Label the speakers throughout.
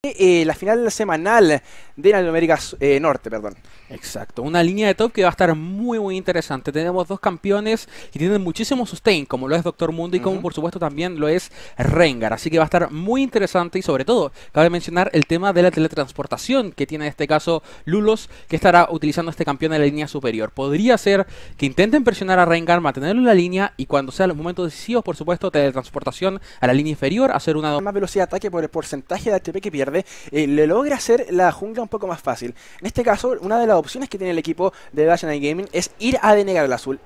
Speaker 1: La final semanal de la América Norte, perdón.
Speaker 2: Exacto, una línea de top que va a estar muy interesante. Tenemos dos campeones que tienen muchísimo sustain, como lo es Doctor Mundo y como por supuesto también lo es Rengar. Así que va a estar muy interesante y sobre todo cabe mencionar el tema de la teletransportación que tiene en este caso Lulos, que estará utilizando este campeón en la línea superior. Podría ser que intenten presionar a Rengar, mantenerlo en la línea y cuando sean los momentos decisivos, por supuesto, teletransportación a la línea inferior, hacer una
Speaker 1: más velocidad de ataque por el porcentaje de HP que pierde, le logra hacer la jungla un poco más fácil. En este caso, una de las opciones que tiene el equipo de Dash Night Gaming es ir a denegar el azul.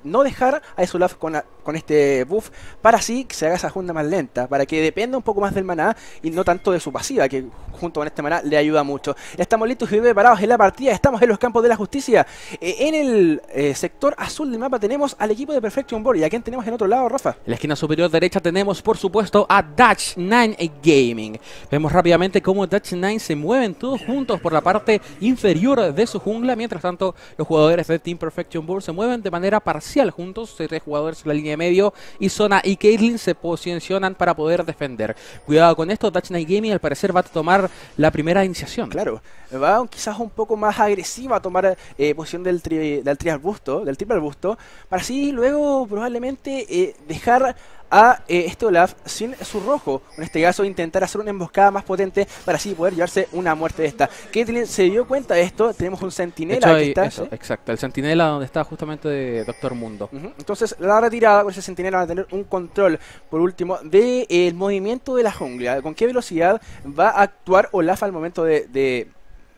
Speaker 1: No dejar a Isolaf con este buff para así que se haga esa jungla más lenta, para que dependa un poco más del maná y no tanto de su pasiva, que junto con este maná le ayuda mucho. Estamos listos y preparados en la partida, estamos en los campos de la justicia. En el sector azul del mapa tenemos al equipo de Perfection Board. ¿Y a quién tenemos en otro lado, Rafa?
Speaker 2: En la esquina superior derecha tenemos por supuesto a Dutch 9 Gaming. Vemos rápidamente cómo Dutch 9 se mueven todos juntos por la parte inferior de su jungla. Mientras tanto los jugadores de Team Perfection Board se mueven de manera parcial juntos. 3 jugadores en la línea de medio y Zona y Caitlyn se posicionan para poder defender. Cuidado con esto, Dutch 9 Gaming al parecer va a tomar la primera iniciación.
Speaker 1: Claro, va quizás un poco más agresiva a tomar posición del triple arbusto, para así luego probablemente dejar a este Olaf sin su rojo. En este caso intentar hacer una emboscada más potente para así poder llevarse una muerte de esta. Caitlyn se dio cuenta de esto, tenemos un centinela que está...
Speaker 2: Eso, exacto, el centinela donde está justamente de Doctor Mundo.
Speaker 1: Entonces la retirada con ese centinela va a tener un control, por último, del movimiento de la jungla. Con qué velocidad va a actuar Olaf al momento de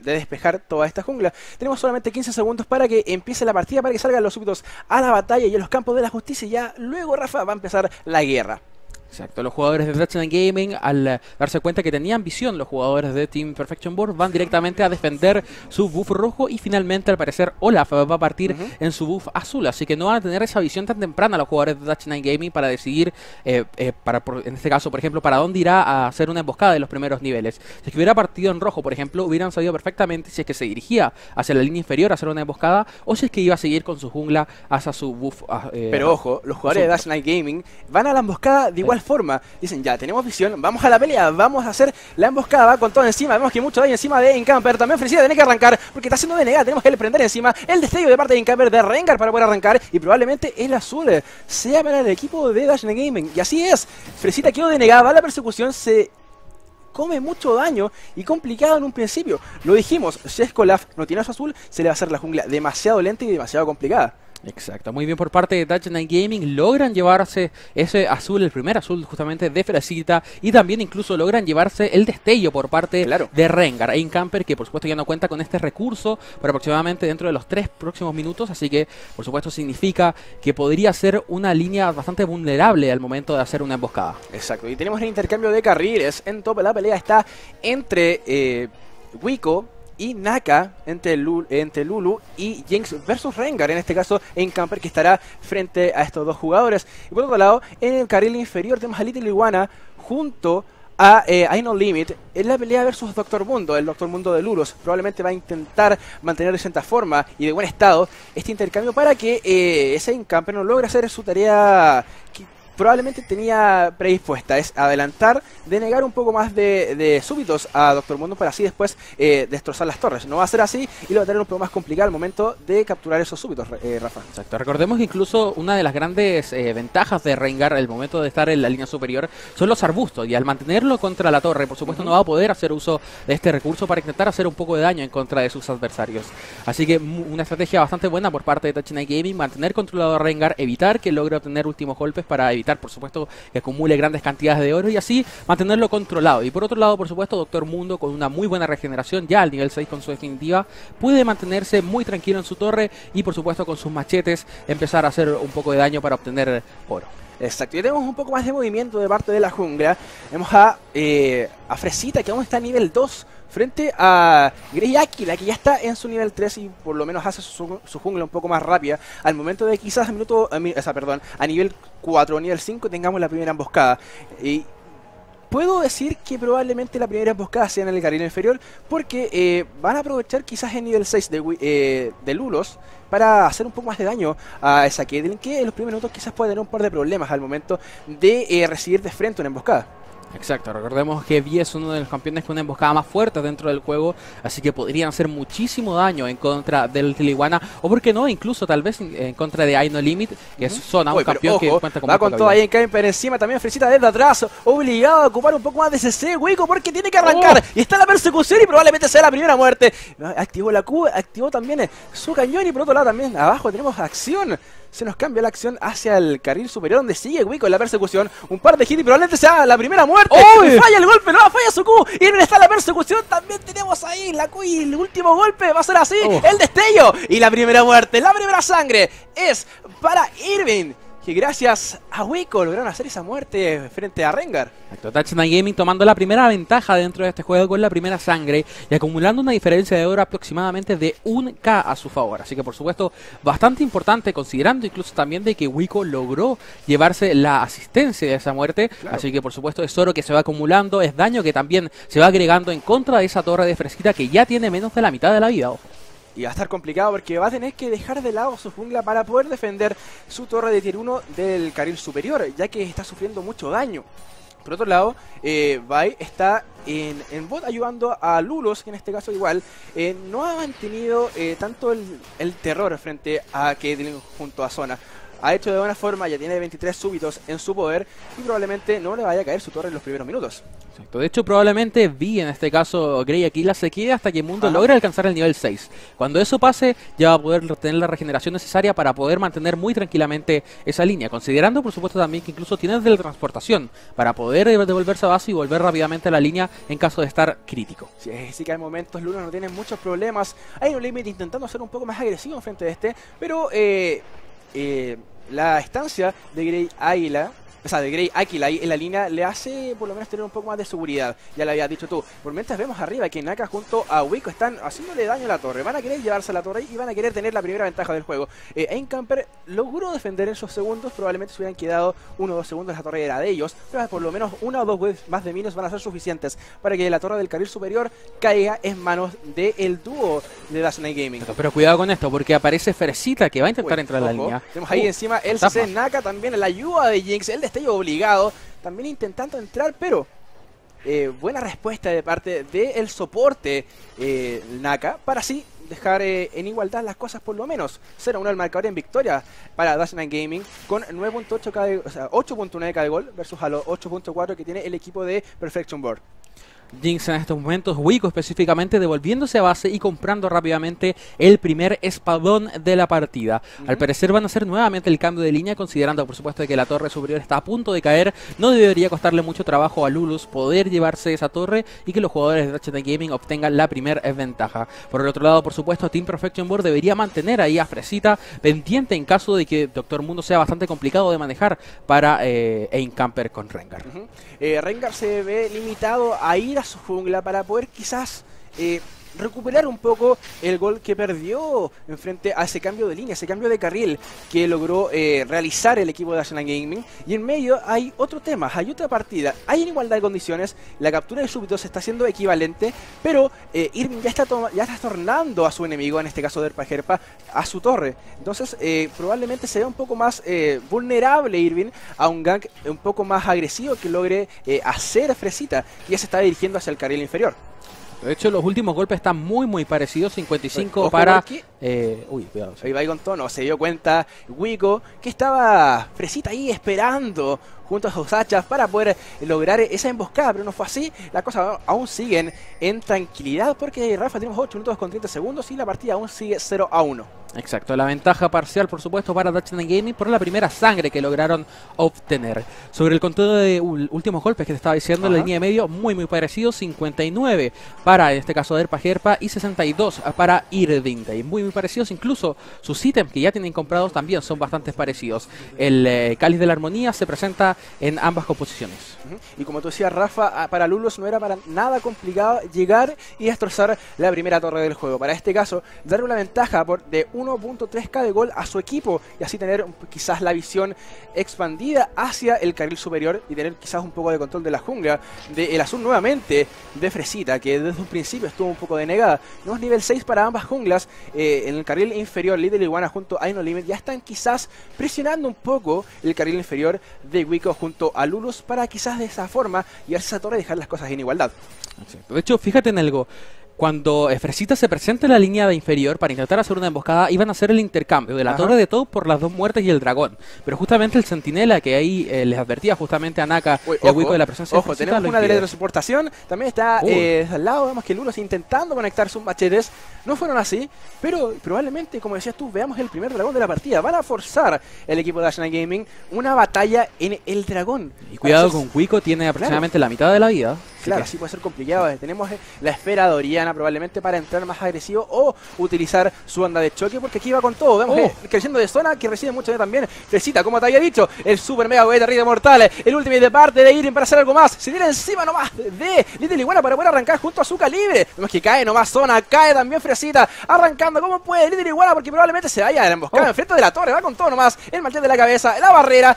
Speaker 1: despejar toda esta jungla. Tenemos solamente 15 segundos para que empiece la partida, para que salgan los súbditos a la batalla y a los campos de la justicia. Y ya luego, Rafa, va a empezar la guerra.
Speaker 2: Exacto, los jugadores de Dutch Night Gaming al darse cuenta que tenían visión, los jugadores de Team Perfection Board van directamente a defender su buff rojo y finalmente al parecer Olaf va a partir en su buff azul, así que no van a tener esa visión tan temprana los jugadores de Dutch Night Gaming para decidir, en este caso por ejemplo, para dónde irá a hacer una emboscada de los primeros niveles. Si es que hubiera partido en rojo, por ejemplo, hubieran sabido perfectamente si es que se dirigía hacia la línea inferior a hacer una emboscada o si es que iba a seguir con su jungla hacia su buff.
Speaker 1: Pero ojo, los jugadores de Dutch Night Gaming van a la emboscada de igual forma. Dicen, ya, tenemos visión, vamos a la pelea, vamos a hacer la emboscada, va con todo encima. Vemos que mucho daño encima de Incamper. También ofrecida, tiene que arrancar, porque está siendo denegada. Tenemos que prender encima el destello de parte de Incamper, de Rengar para poder arrancar. Y probablemente el azul sea para el equipo de Dutch Night Gaming. Y así es, Fresita quedó denegada, va a la persecución, se come mucho daño y complicado en un principio. Lo dijimos, si es que Olaf no tiene a su azul, se le va a hacer la jungla demasiado lenta y demasiado complicada.
Speaker 2: Exacto, muy bien por parte de Dutch Night Gaming, logran llevarse ese azul, el primer azul justamente de Fresita y también incluso logran llevarse el destello por parte de Rengar e Incamper, que por supuesto ya no cuenta con este recurso por aproximadamente dentro de los 3 próximos minutos, así que por supuesto significa que podría ser una línea bastante vulnerable al momento de hacer una emboscada.
Speaker 1: Exacto, y tenemos el intercambio de carriles. En top la pelea está entre Wiko y Naka, entre Lulu y Jinx versus Rengar, en este caso Incamper, que estará frente a estos dos jugadores. Y por otro lado, en el carril inferior tenemos a Little Iguana junto a I No Limit en la pelea versus Doctor Mundo. El Doctor Mundo de Lulos probablemente va a intentar mantener de cierta forma y de buen estado este intercambio para que ese Incamper no logre hacer su tarea que probablemente tenía predispuesta, es adelantar, denegar un poco más de súbitos a Doctor Mundo para así después destrozar las torres. No va a ser así y lo va a tener un poco más complicado al momento de capturar esos súbitos, Rafa.
Speaker 2: Exacto, recordemos que incluso una de las grandes ventajas de Rengar al momento de estar en la línea superior son los arbustos, y al mantenerlo contra la torre, por supuesto no va a poder hacer uso de este recurso para intentar hacer un poco de daño en contra de sus adversarios. Así que una estrategia bastante buena por parte de Dutch Night Gaming, mantener controlado a Rengar, evitar que logre obtener últimos golpes para evitar por supuesto que acumule grandes cantidades de oro y así mantenerlo controlado. Y por otro lado, por supuesto, Doctor Mundo con una muy buena regeneración ya al nivel 6 con su definitiva puede mantenerse muy tranquilo en su torre y por supuesto con sus machetes empezar a hacer un poco de daño para obtener oro.
Speaker 1: Exacto, y tenemos un poco más de movimiento de parte de la jungla. Vemos a Fresita, que aún está a nivel 2 frente a Grey Aquila, que ya está en su nivel 3 y por lo menos hace su jungla un poco más rápida al momento de quizás a nivel 4 o nivel 5 tengamos la primera emboscada. Y puedo decir que probablemente la primera emboscada sea en el carril inferior, porque van a aprovechar quizás el nivel 6 de Lulos para hacer un poco más de daño a esa Caitlyn, que en los primeros minutos quizás puede tener un par de problemas al momento de recibir de frente una emboscada.
Speaker 2: Exacto, recordemos que Vi es uno de los campeones con una emboscada más fuerte dentro del juego, así que podrían hacer muchísimo daño en contra del Tiliwana, o por qué no, incluso tal vez en contra de I No Limit, que es Zona, un campeón que cuenta con
Speaker 1: va con todo ahí en Camper encima, también Fresita desde atrás, obligado a ocupar un poco más de CC, Wico, porque tiene que arrancar, y está la persecución y probablemente sea la primera muerte. Activó la Q, activó también su cañón y por otro lado también abajo tenemos acción. Se nos cambia la acción hacia el carril superior donde sigue Wico en la persecución. Un par de hits y probablemente sea la primera muerte. Falla el golpe, no, falla su Q. Irving está en la persecución. También tenemos ahí la Q y el último golpe va a ser así. El destello y la primera muerte, la primera sangre es para Irving, que gracias a Wico lograron hacer esa muerte frente a Rengar.
Speaker 2: Touch Night Gaming tomando la primera ventaja dentro de este juego con la primera sangre y acumulando una diferencia de oro aproximadamente de 1K a su favor. Así que por supuesto bastante importante, considerando incluso también de que Wico logró llevarse la asistencia de esa muerte. Claro. Así que por supuesto es oro que se va acumulando, es daño que también se va agregando en contra de esa torre de Fresita que ya tiene menos de la mitad de la vida. Ojo.
Speaker 1: Y va a estar complicado porque va a tener que dejar de lado su jungla para poder defender su torre de tier 1 del carril superior, ya que está sufriendo mucho daño. Por otro lado, Vi está en bot ayudando a Lulos, que en este caso igual no ha mantenido tanto el terror frente a Caitlyn junto a Zona. Ha hecho de buena forma, ya tiene 23 súbitos en su poder y probablemente no le vaya a caer su torre en los primeros minutos.
Speaker 2: Exacto. De hecho, probablemente Vi, en este caso Grey Aquila, se quede hasta que Mundo logre alcanzar el nivel 6. Cuando eso pase, ya va a poder tener la regeneración necesaria para poder mantener muy tranquilamente esa línea. Considerando, por supuesto, también que incluso tiene teletransportación para poder devolverse a base y volver rápidamente a la línea en caso de estar crítico.
Speaker 1: Sí que hay momentos, Luna no tiene muchos problemas. Hay un límite intentando ser un poco más agresivo frente a este, pero la estancia de Grey Águila, o sea, de Grey Aquila ahí en la línea le hace por lo menos tener un poco más de seguridad. Ya lo habías dicho tú. Por mientras vemos arriba que Naka junto a Wico están haciéndole daño a la torre. Van a querer llevarse a la torre y van a querer tener la primera ventaja del juego. Camper logró defender en esos segundos. Probablemente se hubieran quedado 1 o 2 segundos, la torre era de ellos. Pero por lo menos 1 o 2 waves más de minions van a ser suficientes para que la torre del carril superior caiga en manos del dúo de Dash Night Gaming.
Speaker 2: Pero cuidado con esto, porque aparece Fresita que va a intentar entrar a la línea.
Speaker 1: Tenemos ahí encima el CC Naka también, la ayuda de Jinx, el destello obligado, también intentando entrar, pero buena respuesta de parte del soporte Naka, para así dejar en igualdad las cosas por lo menos. 0-1 el marcador en victoria para Dash Night Gaming con 9.8k de, o sea, 8.9k de gol versus a los 8.4 que tiene el equipo de Perfection Board.
Speaker 2: Jinx en estos momentos, Wico específicamente devolviéndose a base y comprando rápidamente el primer espadón de la partida. Al parecer van a hacer nuevamente el cambio de línea, considerando por supuesto que la torre superior está a punto de caer. No debería costarle mucho trabajo a Lulus poder llevarse esa torre y que los jugadores de Touch Night Gaming obtengan la primera ventaja. Por el otro lado, por supuesto, Team Perfection Board debería mantener ahí a Fresita pendiente en caso de que Doctor Mundo sea bastante complicado de manejar para Camper con Rengar.
Speaker 1: Rengar se ve limitado a ir a su jungla para poder quizás recuperar un poco el gol que perdió en frente a ese cambio de línea, ese cambio de carril que logró realizar el equipo de Dash Night Gaming. Y en medio hay otro tema, hay otra partida, hay en igualdad de condiciones, la captura de súbitos está siendo equivalente, pero Irving ya está tornando a su enemigo, en este caso Derpa Herpa, a su torre. Entonces probablemente se vea un poco más vulnerable Irving a un gank un poco más agresivo que logre hacer Fresita, que ya se está dirigiendo hacia el carril inferior.
Speaker 2: De hecho, los últimos golpes están muy parecidos. 55 ojo para... uy, cuidado.
Speaker 1: Ahí va con tono. Se dio cuenta Wico que estaba Fresita ahí esperando junto a sus hachas para poder lograr esa emboscada, pero no fue así. Las cosas aún siguen en tranquilidad porque Rafa tenemos 8 minutos con 30 segundos y la partida aún sigue 0-1.
Speaker 2: Exacto, la ventaja parcial por supuesto para Touch Night Gaming por la primera sangre que lograron obtener. Sobre el conteo de últimos golpes que te estaba diciendo en la línea de medio, muy parecido. 59 para en este caso Derpa Herpa y 62 para Irving. Muy parecidos, incluso sus ítems que ya tienen comprados también son bastante parecidos. El Cáliz de la Armonía se presenta en ambas composiciones.
Speaker 1: Y como tú decías Rafa, para Lulus no era para nada complicado llegar y destrozar la primera torre del juego. Para este caso, darle una ventaja de 1.3k de gol a su equipo y así tener quizás la visión expandida hacia el carril superior y tener quizás un poco de control de la jungla, del azul nuevamente de Fresita, que desde un principio estuvo un poco denegada. Tenemos nivel 6 para ambas junglas. En el carril inferior, Little Iguana junto a I No Limit ya están quizás presionando un poco el carril inferior de Wico Wiko junto a Lulus para quizás de esa forma llevarse esa torre y dejar las cosas en igualdad.
Speaker 2: De hecho, fíjate en algo. Cuando Fresita se presenta en la línea de inferior para intentar hacer una emboscada, iban a hacer el intercambio de la torre de Toad por las 2 muertes y el dragón. Pero justamente el centinela que ahí les advertía justamente a Naka y a Wiko de la presencia de Fresita,
Speaker 1: tenemos una de teletransportación. También está al lado, vemos que Lulus intentando conectar sus machetes. No fueron así, pero probablemente, como decías tú, veamos el primer dragón de la partida. Van a forzar el equipo de Dash Night Gaming una batalla en el dragón.
Speaker 2: Y cuidado con Wiko, tiene aproximadamente la mitad de la vida.
Speaker 1: Claro, sí puede ser complicado. Tenemos la esfera de Oriana probablemente para entrar más agresivo o utilizar su onda de choque, porque aquí va con todo. Vemos creciendo de zona, que recibe mucho también. Fresita, como te había dicho, el super mega beta de mortal, el ultimate de parte de Irving para hacer algo más. Se viene encima nomás de Little Iguana para poder arrancar junto a su calibre. Vemos que cae nomás zona, cae también Fresita, arrancando como puede Little Iguana, porque probablemente se vaya a la emboscada enfrente de la torre. Va con todo nomás, el machete de la cabeza, la barrera,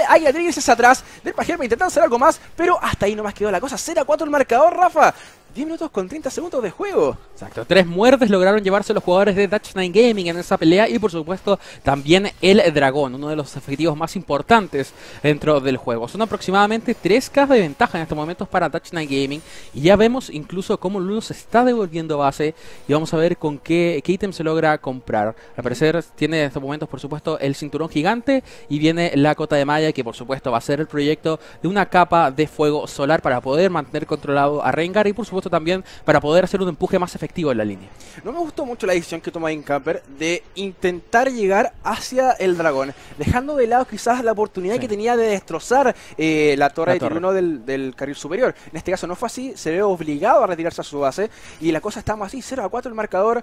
Speaker 1: Águila Trigger es atrás del Pajero intentando hacer algo más, pero hasta ahí nomás quedó la cosa. 0-4 el marcador, Rafa. 10 minutos con 30 segundos de juego.
Speaker 2: Exacto, 3 muertes lograron llevarse los jugadores de Dutch Night Gaming en esa pelea y por supuesto también el dragón, uno de los objetivos más importantes dentro del juego. Son aproximadamente 3K de ventaja en estos momentos para Dutch Night Gaming y ya vemos incluso cómo Lulus se está devolviendo base y vamos a ver con qué ítem se logra comprar. Al parecer tiene en estos momentos por supuesto el cinturón gigante y viene la cota de malla, que por supuesto va a ser el proyecto de una capa de fuego solar para poder mantener controlado a Rengar y por supuesto también para poder hacer un empuje más efectivo en la línea.
Speaker 1: No me gustó mucho la decisión que toma Incamper de intentar llegar hacia el dragón, dejando de lado quizás la oportunidad que tenía de destrozar la torre de tier 1 del carril superior. En este caso no fue así, se ve obligado a retirarse a su base y la cosa estamos así, 0-4 el marcador.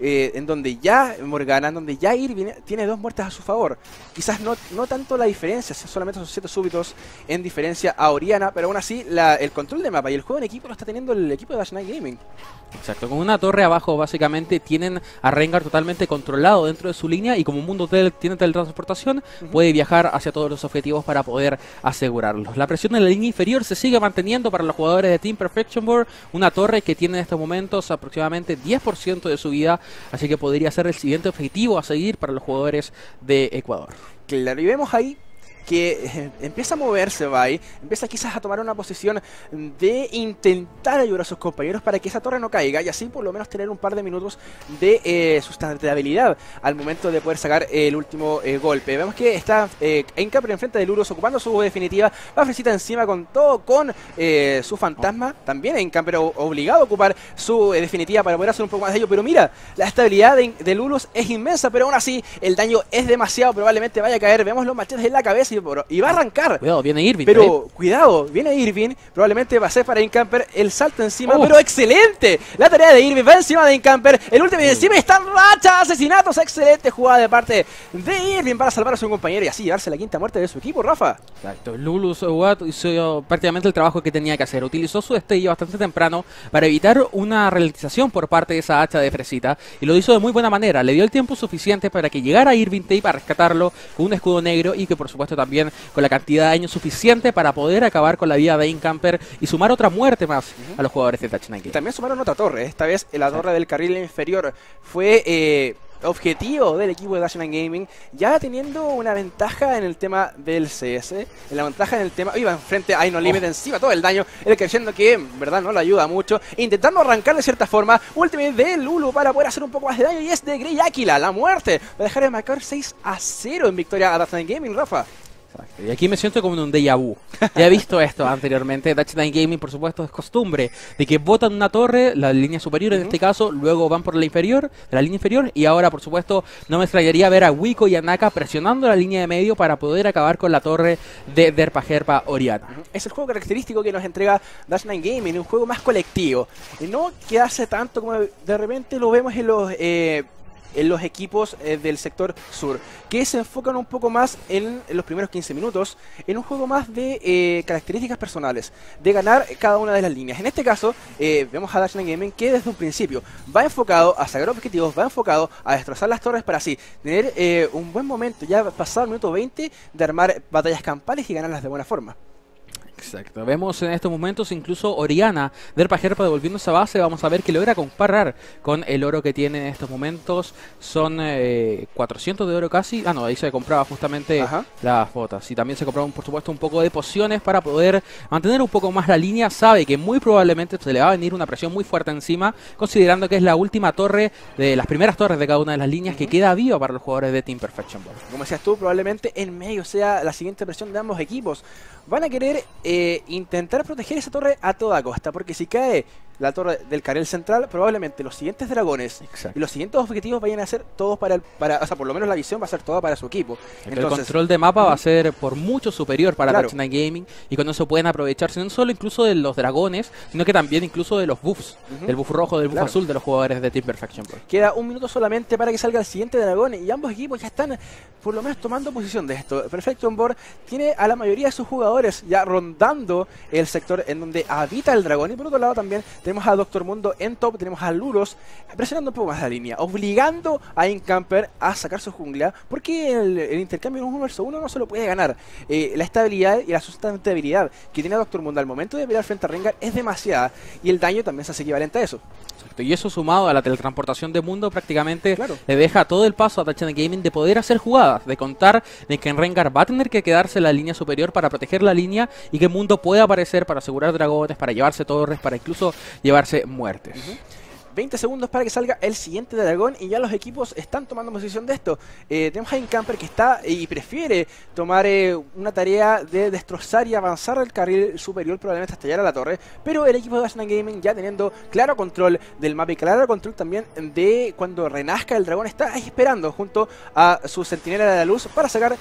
Speaker 1: En donde ya Morgana, en donde ya Irving tiene 2 muertes a su favor. Quizás no tanto la diferencia, solamente son 7 súbitos en diferencia a Oriana, pero aún así el control de mapa y el juego en equipo lo está teniendo el equipo de Dash Night Gaming.
Speaker 2: Exacto, con una torre abajo básicamente tienen a Rengar totalmente controlado dentro de su línea y como Mundo tiene teletransportación, puede viajar hacia todos los objetivos para poder asegurarlos. La presión en la línea inferior se sigue manteniendo para los jugadores de Team Perfection Board, una torre que tiene en estos momentos aproximadamente 10% de su vida, así que podría ser el siguiente objetivo a seguir para los jugadores de Ecuador.
Speaker 1: Claro, y vemos ahí que empieza a moverse, Bai, empieza quizás a tomar una posición de intentar ayudar a sus compañeros para que esa torre no caiga y así por lo menos tener un par de minutos de sustentabilidad al momento de poder sacar el último golpe. Vemos que está Incamper enfrente de Lulus ocupando su definitiva, va Fresita encima con todo, con su fantasma, también Incamper obligado a ocupar su definitiva para poder hacer un poco más de ello, pero mira, la estabilidad de Lulus es inmensa, pero aún así el daño es demasiado, probablemente vaya a caer, vemos los machetes en la cabeza y va a arrancar.
Speaker 2: Cuidado, viene Irving.
Speaker 1: Pero cuidado, viene Irving. Probablemente va a ser para Incamper el salto encima. Pero excelente. La tarea de Irving va encima de Incamper. El último y encima está en racha. Asesinatos. Excelente jugada de parte de Irving para salvar a su compañero y así llevarse la quinta muerte de su equipo, Rafa.
Speaker 2: Exacto. Lulus hizo prácticamente el trabajo que tenía que hacer. Utilizó su destello bastante temprano para evitar una ralentización por parte de esa hacha de Fresita. Y lo hizo de muy buena manera. Le dio el tiempo suficiente para que llegara Irving Tape a rescatarlo con un escudo negro y que por supuesto también con la cantidad de daño suficiente para poder acabar con la vida de Incamper y sumar otra muerte más a los jugadores de Dutch Night Gaming.
Speaker 1: Y también sumaron otra torre, esta vez la torre del carril inferior fue objetivo del equipo de Dash Night Gaming, ya teniendo una ventaja en el tema del CS, en la ventaja en el tema, iba enfrente a No Limit encima, todo el daño, el creyendo que en verdad no le ayuda mucho, intentando arrancar de cierta forma, ultimate de Lulu para poder hacer un poco más de daño y es de Grey Aquila, la muerte, va a dejar de marcar 6-0 en victoria a Dash Night Gaming, Rafa.
Speaker 2: Exacto. Y aquí me siento como en un déjà vu. Ya he visto esto anteriormente. Dutch Night Gaming, por supuesto, es costumbre de que botan una torre, la línea superior en este caso, luego van por la inferior, de la línea inferior, y ahora, por supuesto, no me extrañaría ver a Wiko y a Naka presionando la línea de medio para poder acabar con la torre de Derpa Oriana.
Speaker 1: Es el juego característico que nos entrega Dutch Night Gaming, un juego más colectivo. Y no que hace tanto como de repente lo vemos en los equipos del sector sur, que se enfocan un poco más en los primeros 15 minutos, en un juego más de características personales, de ganar cada una de las líneas. En este caso, vemos a Dutch Night Gaming que desde un principio va enfocado a sacar objetivos, va enfocado a destrozar las torres para así tener un buen momento, ya pasado el minuto 20, de armar batallas campales y ganarlas de buena forma.
Speaker 2: Exacto. Vemos en estos momentos incluso Oriana del Pajerpa devolviendo esa base. Vamos a ver que logra comparar con el oro que tiene en estos momentos. Son 400 de oro casi. Ah, no, ahí se compraba justamente las botas. Y también se compraron, por supuesto, un poco de pociones para poder mantener un poco más la línea. Sabe que muy probablemente se le va a venir una presión muy fuerte encima, considerando que es la última torre de las primeras torres de cada una de las líneas que queda viva para los jugadores de Team Perfection Ball.
Speaker 1: Como decías tú, probablemente en medio sea la siguiente presión de ambos equipos. Van a querer intentar proteger esa torre a toda costa, porque si cae la torre del carril central, probablemente los siguientes dragones y los siguientes objetivos vayan a ser todos o sea, por lo menos la visión va a ser toda para su equipo.
Speaker 2: Entonces, el control de mapa va a ser por mucho superior para Touch9 Gaming, y con eso pueden aprovecharse no solo incluso de los dragones, sino que también incluso de los buffs, del buff rojo, del buff azul de los jugadores de Team Perfection Ball.
Speaker 1: Queda un minuto solamente para que salga el siguiente dragón, y ambos equipos ya están por lo menos tomando posición de esto. Perfection Ball tiene a la mayoría de sus jugadores ya rondando el sector en donde habita el dragón, y por otro lado también tenemos a Doctor Mundo en top, tenemos a Luros presionando un poco más la línea, obligando a Incamper a sacar su jungla, porque el intercambio en un 1 vs 1 no se lo puede ganar. La estabilidad y la sustentabilidad que tiene Doctor Mundo al momento de pelear frente a Rengar es demasiada, y el daño también se hace equivalente a eso.
Speaker 2: Exacto. Y eso sumado a la teletransportación de Mundo prácticamente le deja todo el paso a Touch9 Gaming de poder hacer jugadas, de contar de que en Rengar va a tener que quedarse en la línea superior para proteger la línea, y que Mundo pueda aparecer para asegurar dragones, para llevarse torres, para incluso llevarse muertes.
Speaker 1: 20 segundos para que salga el siguiente dragón, y ya los equipos están tomando posición de esto. Tenemos a Incamper que está y prefiere tomar una tarea de destrozar y avanzar el carril superior, probablemente hasta llegar a la torre, pero el equipo de Touch9 Gaming, ya teniendo claro control del mapa y claro control también de cuando renazca el dragón, está ahí esperando junto a su centinela de la luz para sacar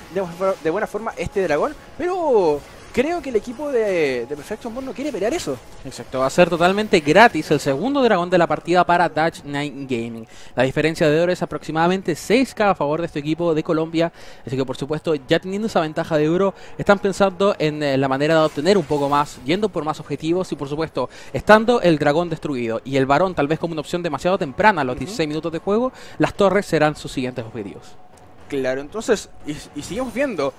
Speaker 1: de buena forma este dragón, pero creo que el equipo de Perfection Ball no quiere pelear eso.
Speaker 2: Exacto, va a ser totalmente gratis el segundo dragón de la partida para Touch9 Gaming. La diferencia de oro es aproximadamente 6k a favor de este equipo de Colombia, así que por supuesto, ya teniendo esa ventaja de oro, están pensando en la manera de obtener un poco más, yendo por más objetivos, y por supuesto, estando el dragón destruido y el varón tal vez como una opción demasiado temprana a los 16 minutos de juego, las torres serán sus siguientes objetivos.
Speaker 1: Claro, entonces, y seguimos viendo,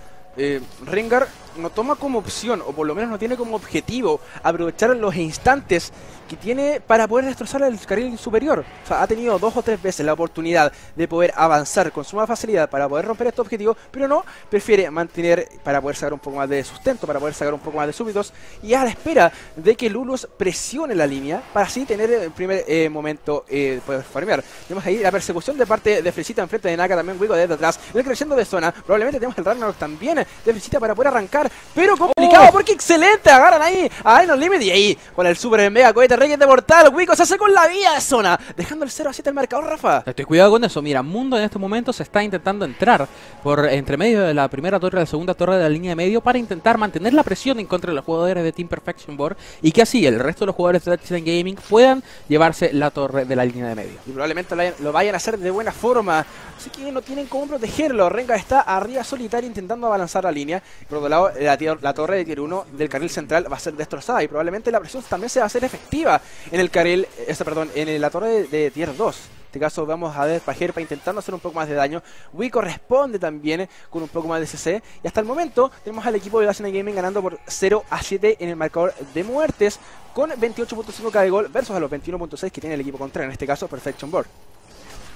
Speaker 1: Rengar no toma como opción, o por lo menos no tiene como objetivo, aprovechar los instantes que tiene para poder destrozar el carril superior. O sea, ha tenido 2 o 3 veces la oportunidad de poder avanzar con suma facilidad para poder romper este objetivo, pero no, prefiere mantener para poder sacar un poco más de sustento, para poder sacar un poco más de súbditos, y a la espera de que Lulus presione la línea para así tener el primer momento poder farmear. Tenemos ahí la persecución de parte de Fresita enfrente de Naka, también Wigo desde atrás, el creciendo de zona, probablemente tenemos el Ragnarok también de Fresita para poder arrancar, pero complicado porque excelente, agarran ahí a Iron Limit, y ahí con el super mega cohete Reyes de Mortal, Wico se hace con la vida de zona, dejando el 0 a 7 el marcador, Rafa.
Speaker 2: Estoy cuidado con eso. Mira, Mundo en este momento se está intentando entrar por entre medio de la primera torre y la segunda torre de la línea de medio para intentar mantener la presión en contra de los jugadores de Team Perfection Ball, y que así el resto de los jugadores de Touch9 Gaming puedan llevarse la torre de la línea de medio.
Speaker 1: Y probablemente lo vayan a hacer de buena forma, así que no tienen cómo protegerlo. Rengar está arriba solitario intentando abalanzar la línea. Por otro lado, la torre de tier 1 del carril central va a ser destrozada, y probablemente la presión también se va a hacer efectiva en el carril, en la torre de tier 2. En este caso vamos a ver Pajerpa intentando hacer un poco más de daño. Wico responde también con un poco más de CC. Y hasta el momento tenemos al equipo de Touch9 Gaming ganando por 0 a 7 en el marcador de muertes, con 28.5k de gol versus a los 21.6 que tiene el equipo contrario, en este caso Perfection Ball.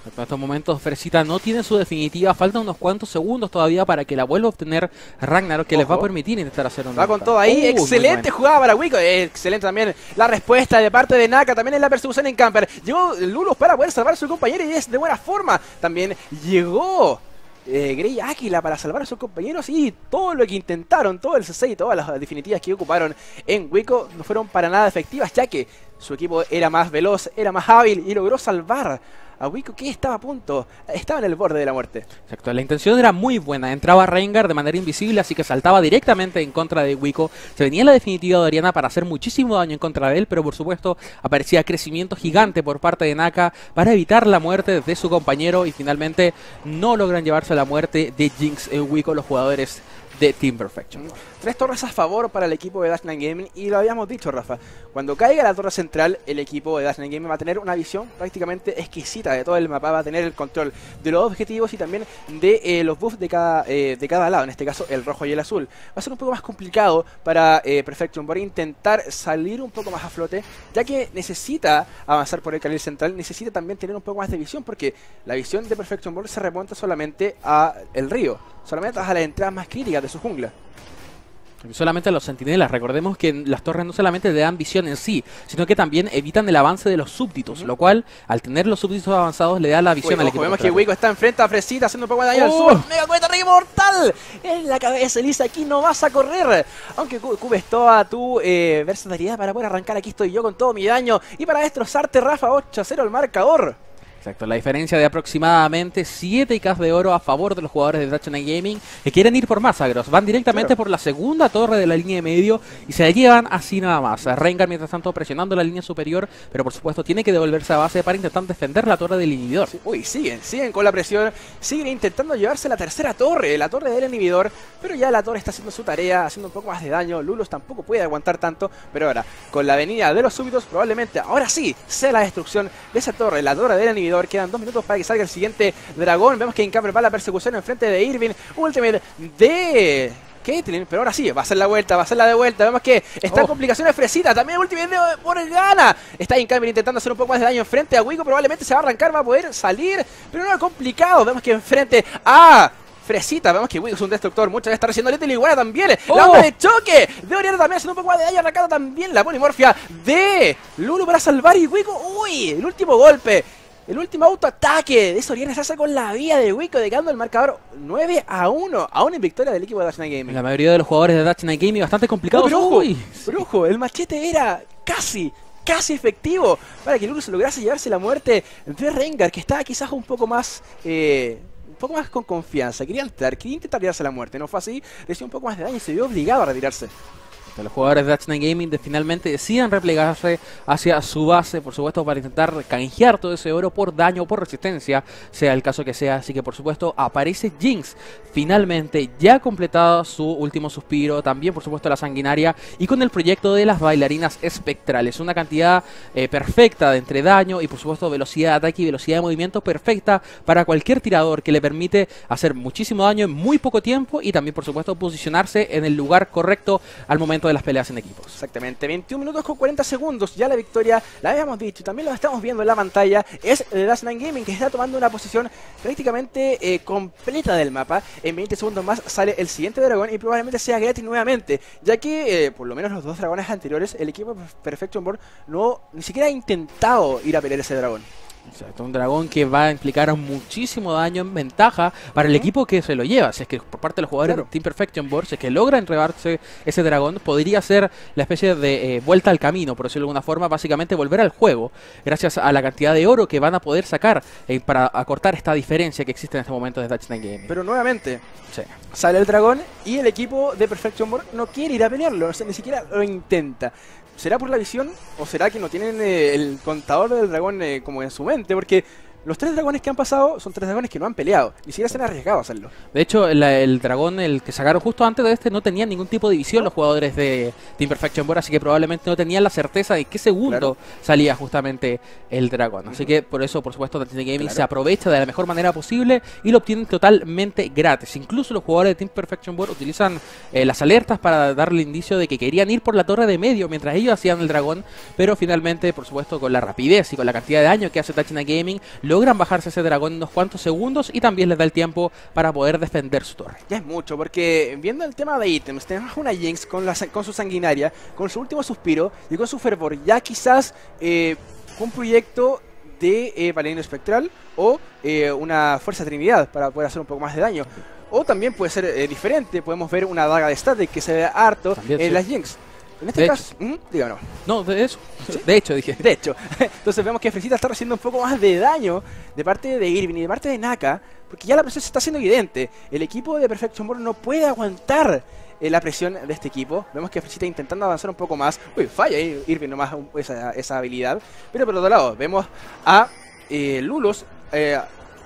Speaker 2: En estos momentos Fresita no tiene su definitiva, faltan unos cuantos segundos todavía para que la vuelva a obtener Ragnarok, que les va a permitir intentar hacer un...
Speaker 1: Va con todo ahí, excelente jugada para Wico, excelente también la respuesta de parte de Naka, también en la persecución en Camper. Llegó Lulus para poder salvar a su compañero, y es de buena forma. También llegó Grey Aquila para salvar a sus compañeros, y todo lo que intentaron, todo el CC y todas las definitivas que ocuparon en Wico no fueron para nada efectivas, ya que su equipo era más veloz, era más hábil y logró salvar a Wico, que estaba a punto, estaba en el borde de la muerte.
Speaker 2: Exacto, la intención era muy buena, entraba Rengar de manera invisible, así que saltaba directamente en contra de Wico, se venía la definitiva de Oriana para hacer muchísimo daño en contra de él, pero por supuesto aparecía crecimiento gigante por parte de Naka para evitar la muerte de su compañero, y finalmente no logran llevarse la muerte de Jinx Wico los jugadores de Team Perfection.
Speaker 1: 3 torres a favor para el equipo de Dash9 Gaming, y lo habíamos dicho, Rafa. Cuando caiga la torre central, el equipo de Dash9 Gaming va a tener una visión prácticamente exquisita de todo el mapa, va a tener el control de los objetivos y también de los buffs de cada lado, en este caso el rojo y el azul. Va a ser un poco más complicado para Perfection por intentar salir un poco más a flote, ya que necesita avanzar por el carril central, necesita también tener un poco más de visión, porque la visión de Perfection Board se remonta solamente a el río, solamente a las entradas más críticas de su jungla.
Speaker 2: Solamente a los centinelas. Recordemos que las torres no solamente te dan visión en sí, sino que también evitan el avance de los súbditos, lo cual, al tener los súbditos avanzados, le da la visión al equipo.
Speaker 1: Vemos que Wico está enfrente a Fresita haciendo un poco de daño al sur. Mega cueta arriba mortal en la cabeza. Elisa, aquí no vas a correr, aunque cubes toda tu versatilidad para poder arrancar. Aquí estoy yo con todo mi daño y para destrozarte, Rafa. 8-0 el marcador.
Speaker 2: Exacto, la diferencia de aproximadamente 7 IKs de oro a favor de los jugadores de Dash9 Gaming, que quieren ir por más agros. Van directamente por la segunda torre de la línea de medio y se la llevan así nada más. Rengar, mientras tanto, presionando la línea superior, pero por supuesto tiene que devolverse a base para intentar defender la torre del inhibidor.
Speaker 1: Sí. Uy, siguen con la presión, siguen intentando llevarse la tercera torre, la torre del inhibidor, pero ya la torre está haciendo su tarea, haciendo un poco más de daño. Lulos tampoco puede aguantar tanto, pero ahora, con la venida de los súbditos, probablemente, ahora sí, sea la destrucción de esa torre, la torre del inhibidor. Quedan 2 minutos para que salga el siguiente dragón. Vemos que Incamper va a la persecución enfrente de Irving. Ultimate de Caitlyn, pero ahora sí, va a hacer la vuelta, va a hacer la de vuelta. Vemos que está en complicaciones Fresita, también Ultimate de Morgana. Está Incamper intentando hacer un poco más de daño enfrente a Wico. Probablemente se va a arrancar, va a poder salir, pero no es complicado. Vemos que enfrente a Fresita, vemos que Wico es un destructor, muchas veces está recibiendo Little Iguana también. La onda de choque de Oriana también haciendo un poco más de daño, arrancando también la polimorfia de Lulu para salvar y Wico. Uy, el último golpe, el último autoataque de Soriana se hace con la vía de Wico, dejando el marcador 9-1, aún en victoria del equipo de Dash9 Gaming.
Speaker 2: La mayoría de los jugadores de Dash9 Gaming bastante complicados.
Speaker 1: Pero ojo, el machete era casi efectivo para que Lulu se lograse llevarse la muerte de Rengar, que estaba quizás un poco más con confianza. Quería intentar llevarse la muerte, no fue así, recibió un poco más de daño y se vio obligado a retirarse.
Speaker 2: Los jugadores de Dash9 Gaming finalmente deciden replegarse hacia su base, por supuesto, para intentar canjear todo ese oro por daño o por resistencia, sea el caso que sea. Así que, por supuesto, aparece Jinx, finalmente ya completado su último suspiro, también, por supuesto, la sanguinaria, y con el proyecto de las bailarinas espectrales. Una cantidad perfecta de entre daño y, por supuesto, velocidad de ataque y velocidad de movimiento perfecta para cualquier tirador, que le permite hacer muchísimo daño en muy poco tiempo y también, por supuesto, posicionarse en el lugar correcto al momento de las peleas en equipos.
Speaker 1: Exactamente, 21 minutos con 40 segundos, ya la victoria, la habíamos dicho, también lo estamos viendo en la pantalla, es de Dash9 Gaming, que está tomando una posición prácticamente completa del mapa. En 20 segundos más sale el siguiente dragón y probablemente sea gratis nuevamente, ya que por lo menos los 2 dragones anteriores, el equipo Perfection Board ni siquiera ha intentado ir a pelear ese dragón.
Speaker 2: Exacto, un dragón que va a implicar muchísimo daño en ventaja para el equipo que se lo lleva. Si es que por parte de los jugadores de Team Perfection Board, si es que logra entregarse ese dragón, podría ser la especie de vuelta al camino, por decirlo de alguna forma, básicamente volver al juego, gracias a la cantidad de oro que van a poder sacar para acortar esta diferencia que existe en este momento de Dash9 Gaming.
Speaker 1: Pero nuevamente, sale el dragón y el equipo de Perfection Board no quiere ir a pelearlo, o sea, ni siquiera lo intenta. ¿Será por la visión o será que no tienen el contador del dragón como en su mente? Porque los 3 dragones que han pasado son 3 dragones que no han peleado, ni siquiera se han arriesgado a hacerlo.
Speaker 2: De hecho, el dragón, el que sacaron justo antes de este, no tenía ningún tipo de visión los jugadores de Team Perfection Board, así que probablemente no tenían la certeza de qué segundo salía justamente el dragón. Así que por eso, por supuesto, Dash9 Gaming se aprovecha de la mejor manera posible y lo obtienen totalmente gratis. Incluso los jugadores de Team Perfection Board utilizan las alertas para darle indicio de que querían ir por la torre de medio mientras ellos hacían el dragón, pero finalmente, por supuesto, con la rapidez y con la cantidad de daño que hace Dash9 Gaming, logran bajarse ese dragón en unos cuantos segundos y también les da el tiempo para poder defender su torre.
Speaker 1: Ya es mucho, porque viendo el tema de ítems, tenemos una Jinx con su sanguinaria, con su último suspiro y con su fervor, ya quizás un proyecto de paladino espectral o una fuerza trinidad para poder hacer un poco más de daño. O también puede ser diferente, podemos ver una daga de static que se ve harto en las Jinx. En este caso, díganos.
Speaker 2: No, de eso.
Speaker 1: ¿Sí?
Speaker 2: De hecho, dije.
Speaker 1: De hecho. Entonces vemos que Fresita está recibiendo un poco más de daño de parte de Irving y de parte de Naka, porque ya la presión se está haciendo evidente. El equipo de Perfection Board no puede aguantar la presión de este equipo. Vemos que Fresita intentando avanzar un poco más. Uy, falla Irving nomás esa habilidad. Pero por otro lado, vemos a Lulos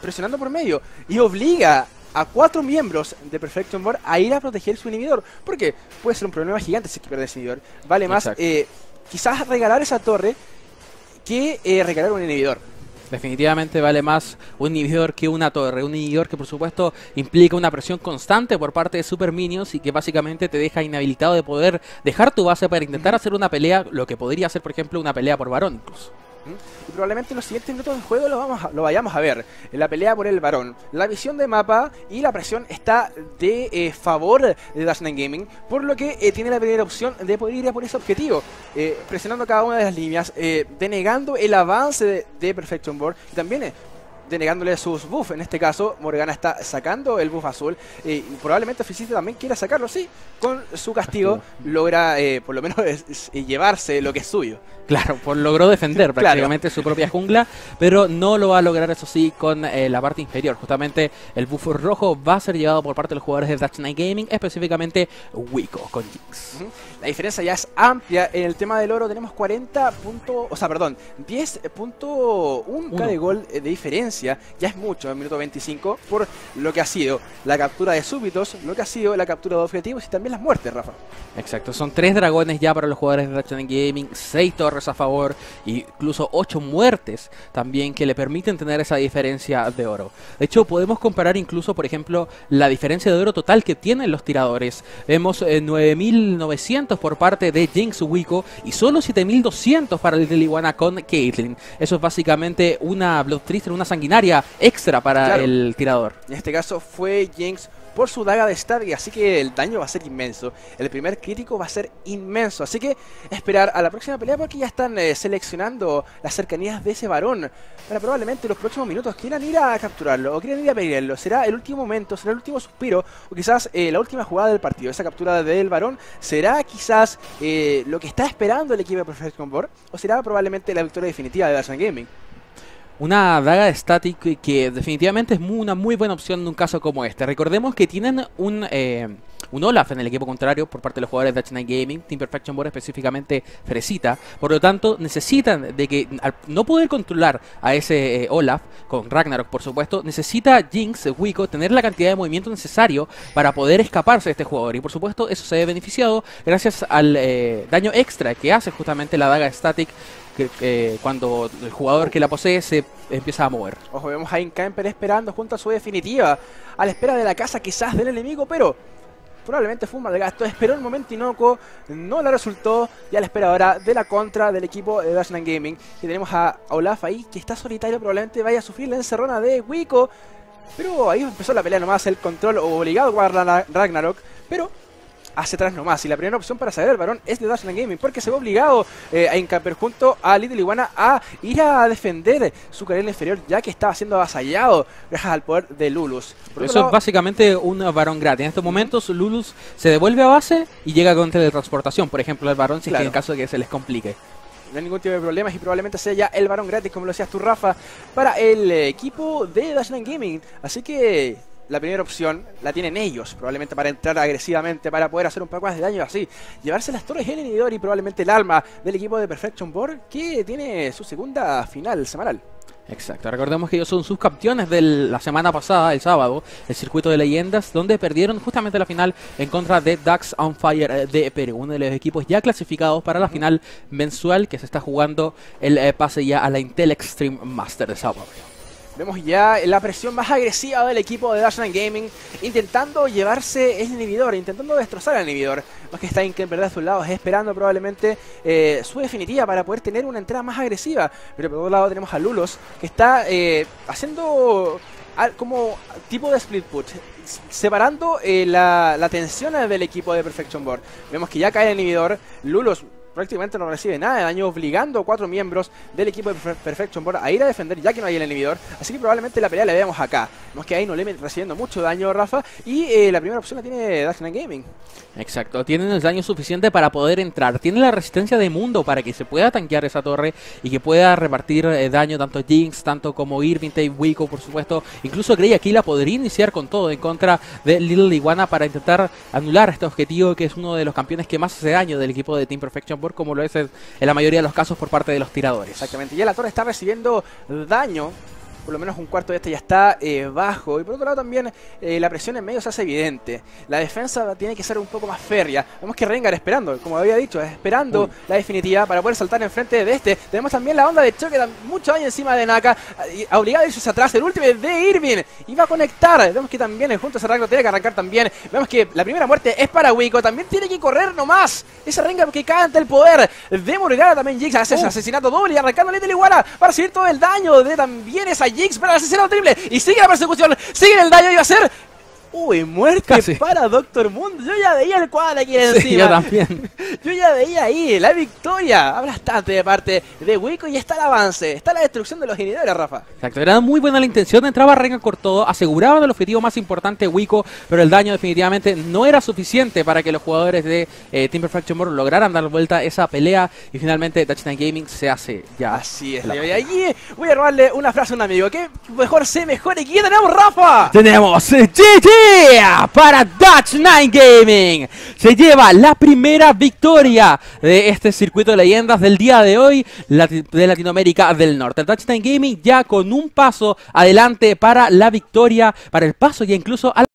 Speaker 1: presionando por medio y obliga a 4 miembros de Perfection Board a ir a proteger su inhibidor. Porque puede ser un problema gigante si es que pierde ese inhibidor. Vale más quizás regalar esa torre que regalar un inhibidor.
Speaker 2: Definitivamente vale más un inhibidor que una torre. Un inhibidor que por supuesto implica una presión constante por parte de Super Minions y que básicamente te deja inhabilitado de poder dejar tu base para intentar hacer una pelea, lo que podría ser por ejemplo una pelea por varón incluso.
Speaker 1: Y probablemente en los siguientes minutos del juego lo vayamos a ver. En la pelea por el varón. La visión de mapa y la presión está de favor de Dash9 Gaming. Por lo que tiene la primera opción de poder ir a por ese objetivo. Presionando cada una de las líneas. Denegando el avance de Perfection Board. Y también denegándole sus buffs. En este caso, Morgana está sacando el buff azul. Y probablemente Fizite también quiera sacarlo. Sí, con su castigo logra por lo menos llevarse lo que es suyo.
Speaker 2: Claro, logró defender prácticamente su propia jungla, pero no lo va a lograr, eso sí, con la parte inferior. Justamente el buff rojo va a ser llevado por parte de los jugadores de Dash9 Gaming, específicamente Wico con Jinx.
Speaker 1: La diferencia ya es amplia. En el tema del oro tenemos 10.1k de gol de diferencia. Ya es mucho en el minuto 25 por lo que ha sido la captura de súbitos, lo que ha sido la captura de objetivos y también las muertes, Rafa.
Speaker 2: Exacto, son 3 dragones ya para los jugadores de Dash9 Gaming, 6 torres a favor, incluso 8 muertes también que le permiten tener esa diferencia de oro. De hecho, podemos comparar incluso, por ejemplo, la diferencia de oro total que tienen los tiradores. Vemos 9.900 por parte de Jinx Wico y solo 7.200 para el Little Iguana con Caitlyn. Eso es básicamente una Blood Trister, una sanguinaria extra para el tirador.
Speaker 1: En este caso fue Jinx por su daga de Static, así que el daño va a ser inmenso. El primer crítico va a ser inmenso, así que esperar a la próxima pelea porque ya están seleccionando las cercanías de ese varón para probablemente los próximos minutos quieran ir a capturarlo o quieran ir a pelearlo. Será el último momento, será el último suspiro o quizás la última jugada del partido. Esa captura del varón será quizás lo que está esperando el equipo de Perfection Board o será probablemente la victoria definitiva de Dash9 Gaming.
Speaker 2: Una daga de Static que definitivamente es una muy buena opción en un caso como este. Recordemos que tienen un Olaf en el equipo contrario por parte de los jugadores de Dash9 Gaming, Team Perfection Board específicamente Fresita. Por lo tanto, necesitan de que, al no poder controlar a ese Olaf, con Ragnarok por supuesto, necesita Jinx, Wico, tener la cantidad de movimiento necesario para poder escaparse de este jugador. Y por supuesto, eso se ve beneficiado gracias al daño extra que hace justamente la daga de Static. Cuando el jugador que la posee se empieza a mover.
Speaker 1: Ojo, vemos a Incamper esperando junto a su definitiva, a la espera de la casa quizás del enemigo, pero probablemente fue un mal gasto. Esperó un momento inocuo, no le resultó, y a la espera ahora de la contra del equipo de Dash9 Gaming. Y tenemos a Olaf ahí, que está solitario, probablemente vaya a sufrir la encerrona de Wico, pero ahí empezó la pelea nomás, el control obligado por Ragnarok, pero hacia atrás nomás. Y la primera opción para saber el varón es de Dash9 Gaming, porque se ve obligado a Incamper junto a Little Iguana a ir a defender su carril inferior, ya que estaba siendo avasallado gracias al poder de Lulus.
Speaker 2: Eso es básicamente un varón gratis. En estos momentos Lulus se devuelve a base y llega con teletransportación, por ejemplo, el varón, si es que en caso de que se les complique.
Speaker 1: No hay ningún tipo de problemas y probablemente sea ya el varón gratis, como lo decías tú, Rafa, para el equipo de Dash9 Gaming. Así que la primera opción la tienen ellos, probablemente para entrar agresivamente, para poder hacer un poco más de daño, así llevarse las torres, el inhibidor y probablemente el alma del equipo de Perfection Board, que tiene su segunda final semanal.
Speaker 2: Exacto, recordemos que ellos son subcampeones de la semana pasada, el sábado, el circuito de leyendas, donde perdieron justamente la final en contra de Ducks on Fire de Perú, uno de los equipos ya clasificados para la final mensual que se está jugando el pase ya a la Intel Extreme Master de sábado.
Speaker 1: Vemos ya la presión más agresiva del equipo de Dash9 Gaming, intentando llevarse el inhibidor, intentando destrozar el inhibidor. Más que está Incamper de sus lados, esperando probablemente su definitiva para poder tener una entrada más agresiva. Pero por otro lado tenemos a Lulos, que está haciendo como tipo de split push, separando la tensión del equipo de Perfection Board. Vemos que ya cae el inhibidor, Lulos prácticamente no recibe nada de daño, obligando a 4 miembros del equipo de Perfection Board a ir a defender ya que no hay el inhibidor. Así que probablemente la pelea la veamos acá. Vemos que ahí no le recibiendo mucho daño, Rafa, y la primera opción la tiene Dash9 Gaming.
Speaker 2: Exacto, tienen el daño suficiente para poder entrar, tienen la resistencia de mundo para que se pueda tanquear esa torre y que pueda repartir daño tanto Jinx, tanto como Irving, Wico, por supuesto. Incluso Grey Aquila podría iniciar con todo en contra de Little Iguana para intentar anular este objetivo, que es uno de los campeones que más hace daño del equipo de Team Perfection Board, como lo es en la mayoría de los casos por parte de los tiradores.
Speaker 1: Exactamente, ya la torre está recibiendo daño por lo menos un cuarto de este ya está bajo. Y por otro lado también la presión en medio se hace evidente. La defensa tiene que ser un poco más férrea. Vemos que Rengar esperando, como había dicho, esperando la definitiva para poder saltar enfrente de este. Tenemos también la onda de choque, mucho daño encima de Naka, obligado a irse hacia atrás. El último de Irving y va a conectar. Vemos que también junto a ese rango tiene que arrancar también. Vemos que la primera muerte es para Wico. También tiene que correr nomás. Ese Rengar que cae ante el poder de Morgana. También Jinx hace ese asesinato doble y arrancando Little Iguana para recibir todo el daño de también esa Jinx para el asesinato triple. Y sigue la persecución, sigue el daño y va a ser... Uy, muerte
Speaker 2: casi
Speaker 1: para Doctor Mundo. Yo ya veía el cuadro aquí encima.
Speaker 2: Sí, yo también.
Speaker 1: Yo ya veía ahí la victoria. Habla bastante de parte de Wico y está el avance. Está la destrucción de los inhibidores, Rafa.
Speaker 2: Exacto, era muy buena la intención. Entraba Rengar por todo, aseguraban el objetivo más importante, Wico, pero el daño definitivamente no era suficiente para que los jugadores de Team Perfection World lograran dar vuelta esa pelea. Y finalmente Dutch9 Gaming se hace ya.
Speaker 1: Así es, y allí voy a robarle una frase a un amigo. Que mejor sé mejor. ¿Y quién tenemos, Rafa?
Speaker 2: Tenemos GG para Dutch9 Gaming. Se lleva la primera victoria de este circuito de leyendas del día de hoy de Latinoamérica del Norte. Dutch9 Gaming ya con un paso adelante para la victoria, para el paso ya incluso a